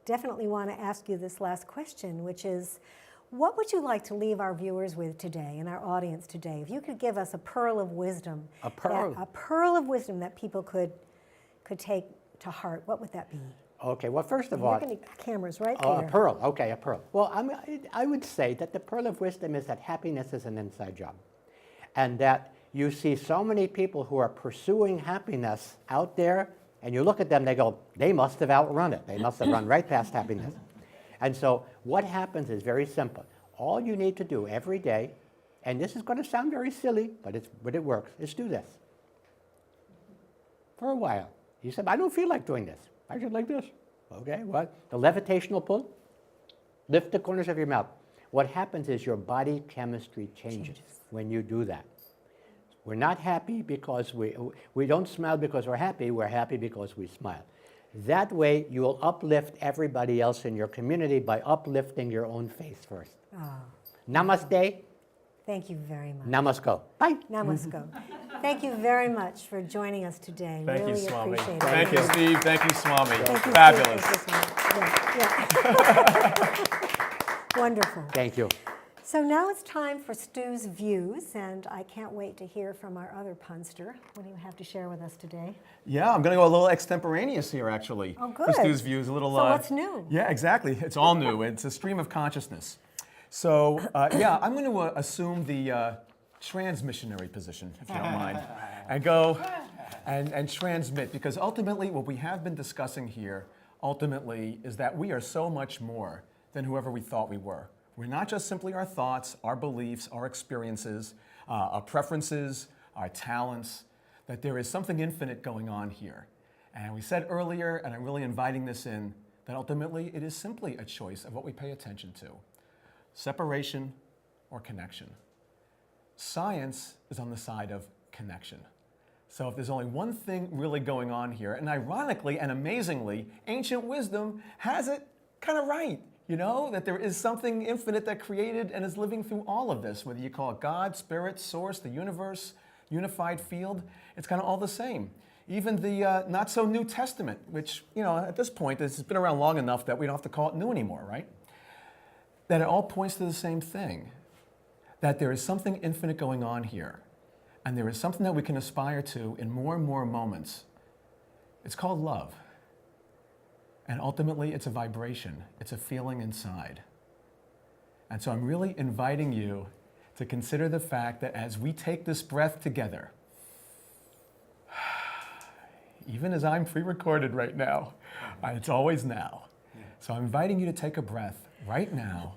definitely want to ask you this last question, which is, What would you like to leave our viewers with today and our audience today? If you could give us a pearl of wisdom, A pearl? a pearl of wisdom that people could take to heart, what would that be? Okay, well, first of You're all, going to cameras right oh, there. a pearl. Okay, a pearl. Well, I would say that the pearl of wisdom is that happiness is an inside job. And that you see so many people who are pursuing happiness out there, and you look at them, they go, they must have outrun it. They must have run right past happiness. And so what happens is very simple. All you need to do every day, and this is going to sound very silly, but it works, is do this. For a while. You said, I don't feel like doing this. I should like this. Okay, what? The levitational pull, lift the corners of your mouth. What happens is your body chemistry changes when you do that. We're not happy because we don't smile because we're happy because we smile. That way, you will uplift everybody else in your community by uplifting your own face first. Oh, Namaste. thank you very much. Namasko. Bye. Namaste. Thank you very much for joining us today. Thank really you, Swami. appreciate it. Thank you, Steve. Thank you, Swami. Thank you, Fabulous. Steve. Yeah. Wonderful. Thank you. So now it's time for Stu's views, and I can't wait to hear from our other punster. What do you have to share with us today? Yeah, I'm going to go a little extemporaneous here, actually. Oh, good. For Stu's views, a little. So what's new? Yeah, exactly. It's all new. It's a stream of consciousness. So, yeah, I'm going to assume the transmissionary position, if you don't mind, and go and transmit, because ultimately what we have been discussing here, ultimately, is that we are so much more than whoever we thought we were. We're not just simply our thoughts, our beliefs, our experiences, our preferences, our talents, that there is something infinite going on here. And we said earlier, and I'm really inviting this in, that ultimately it is simply a choice of what we pay attention to. Separation or connection. Science is on the side of connection. So if there's only one thing really going on here, and ironically and amazingly, ancient wisdom has it kind of right. You know, that there is something infinite that created and is living through all of this, whether you call it God, Spirit, Source, the universe, unified field, it's kind of all the same. Even the not so New Testament, which, you know, at this point, it's been around long enough that we don't have to call it new anymore, right? That it all points to the same thing, that there is something infinite going on here, and there is something that we can aspire to in more and more moments. It's called love. And ultimately, it's a vibration. It's a feeling inside. And so I'm really inviting you to consider the fact that as we take this breath together, even as I'm pre-recorded right now, it's always now. So I'm inviting you to take a breath right now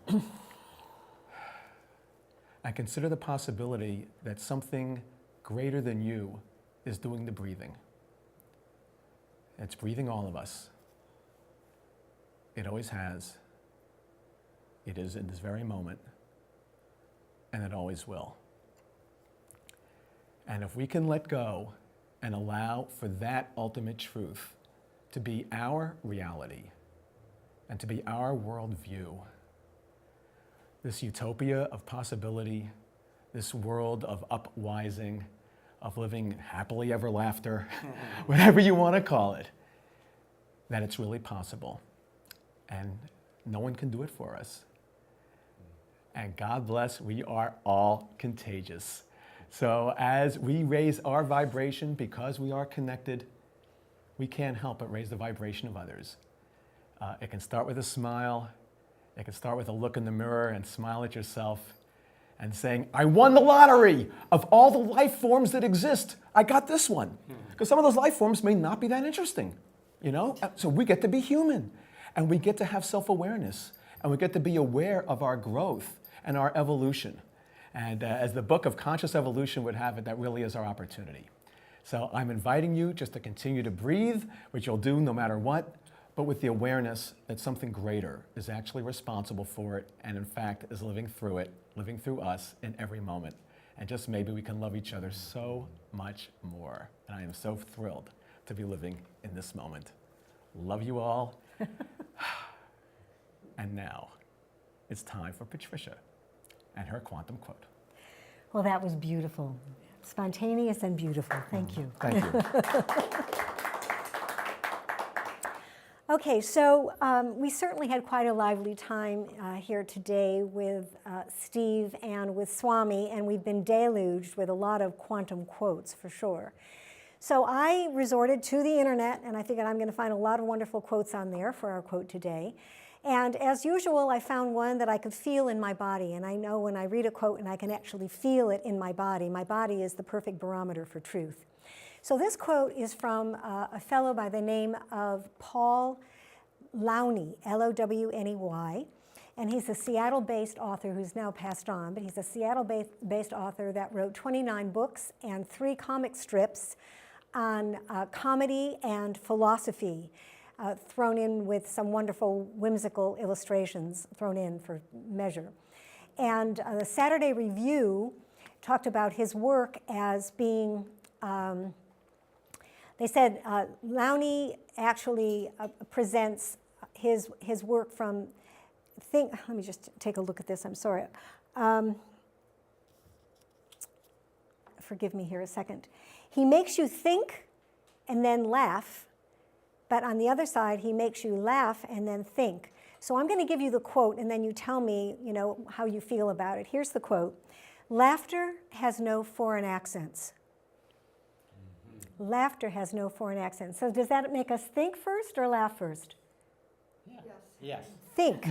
and consider the possibility that something greater than you is doing the breathing. It's breathing all of us. It always has. It is in this very moment. And it always will. And if we can let go and allow for that ultimate truth to be our reality and to be our worldview, this utopia of possibility, this world of upwising, of living happily ever after, whatever you want to call it, that it's really possible. And no one can do it for us. And God bless, we are all contagious. So as we raise our vibration, because we are connected, we can't help but raise the vibration of others. It can start with a smile. It can start with a look in the mirror and smile at yourself and saying, I won the lottery of all the life forms that exist. I got this one. Because some of those life forms may not be that interesting, you know? So we get to be human. And we get to have self-awareness, and we get to be aware of our growth and our evolution. And as the book of Conscious Evolution would have it, that really is our opportunity. So I'm inviting you just to continue to breathe, which you'll do no matter what, but with the awareness that something greater is actually responsible for it, and in fact is living through it, living through us in every moment. And just maybe we can love each other so much more. And I am so thrilled to be living in this moment. Love you all. And now, it's time for Patricia and her quantum quote. Well, that was beautiful. Spontaneous and beautiful. Thank you. Thank you. Okay, so we certainly had quite a lively time here today with Steve and with Swami, and we've been deluged with a lot of quantum quotes for sure. So I resorted to the internet, and I figured I'm going to find a lot of wonderful quotes on there for our quote today. And as usual, I found one that I could feel in my body, and I know when I read a quote and I can actually feel it in my body is the perfect barometer for truth. So this quote is from a fellow by the name of Paul Lowney, Lowney, and he's a Seattle-based author who's now passed on, but he's a Seattle-based author that wrote 29 books and 3 comic strips on comedy and philosophy, thrown in with some wonderful whimsical illustrations thrown in for measure. And the Saturday Review talked about his work as being they said Lowney actually presents his work from, let me just take a look at this, I'm sorry. Forgive me here a second. He makes you think and then laugh, but on the other side, he makes you laugh and then think. So I'm going to give you the quote, and then you tell me, how you feel about it. Here's the quote. Laughter has no foreign accents. Laughter has no foreign accents. So does that make us think first or laugh first? Yes. Think.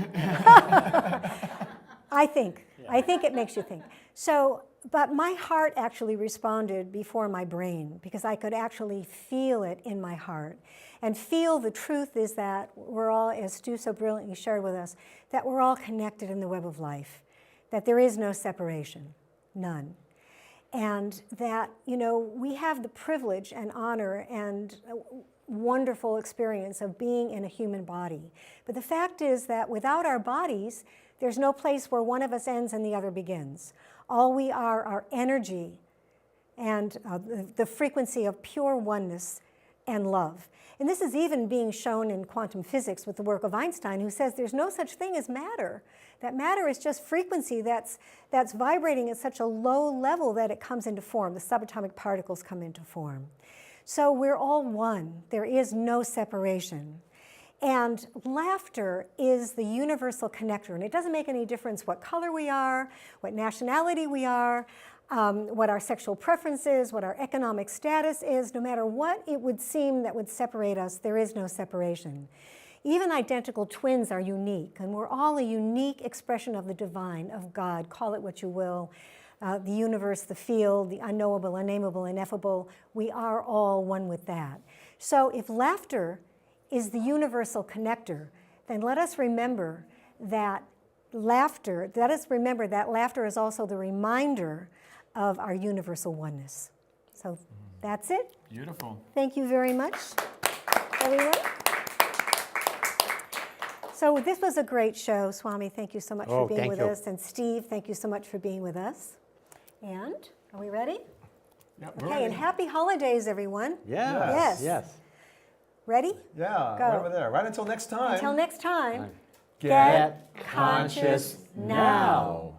I think. Yeah. I think it makes you think. So, but my heart actually responded before my brain because I could actually feel it in my heart. And feel the truth is that we're all, as Stu so brilliantly shared with us, that we're all connected in the web of life, that there is no separation, none. And that, we have the privilege and honor and wonderful experience of being in a human body. But the fact is that without our bodies, there's no place where one of us ends and the other begins. All we are energy and the frequency of pure oneness and love. And this is even being shown in quantum physics with the work of Einstein, who says there's no such thing as matter. That matter is just frequency that's vibrating at such a low level that it comes into form. The subatomic particles come into form. So we're all one. There is no separation. And laughter is the universal connector. And it doesn't make any difference what color we are, what nationality we are, what our sexual preference is, what our economic status is. No matter what it would seem that would separate us, there is no separation. Even identical twins are unique, and we're all a unique expression of the divine, of God. Call it what you will. The universe, the field, the unknowable, unnameable, ineffable. We are all one with that. So if laughter is the universal connector, then let us remember that laughter is also the reminder of our universal oneness. So that's it. Beautiful. Thank you very much, everyone. So this was a great show. Swami, thank you so much for being with us. And Steve, thank you so much for being with us. And are we ready? Yep, okay, and happy holidays, everyone. Yes. Ready? Yeah, Go. right over there. Right until next time. Until next time, Get conscious now.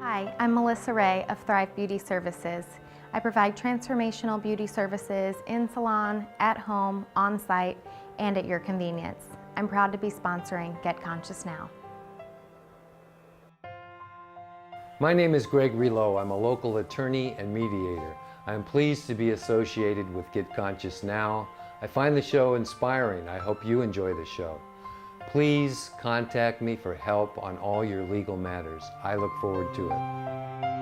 Hi, I'm Melissa Ray of Thrive Beauty Services. I provide transformational beauty services in salon, at home, on site, and at your convenience. I'm proud to be sponsoring Get Conscious Now. My name is Greg Relow. I'm a local attorney and mediator. I am pleased to be associated with Get Conscious Now. I find the show inspiring. I hope you enjoy the show. Please contact me for help on all your legal matters. I look forward to it.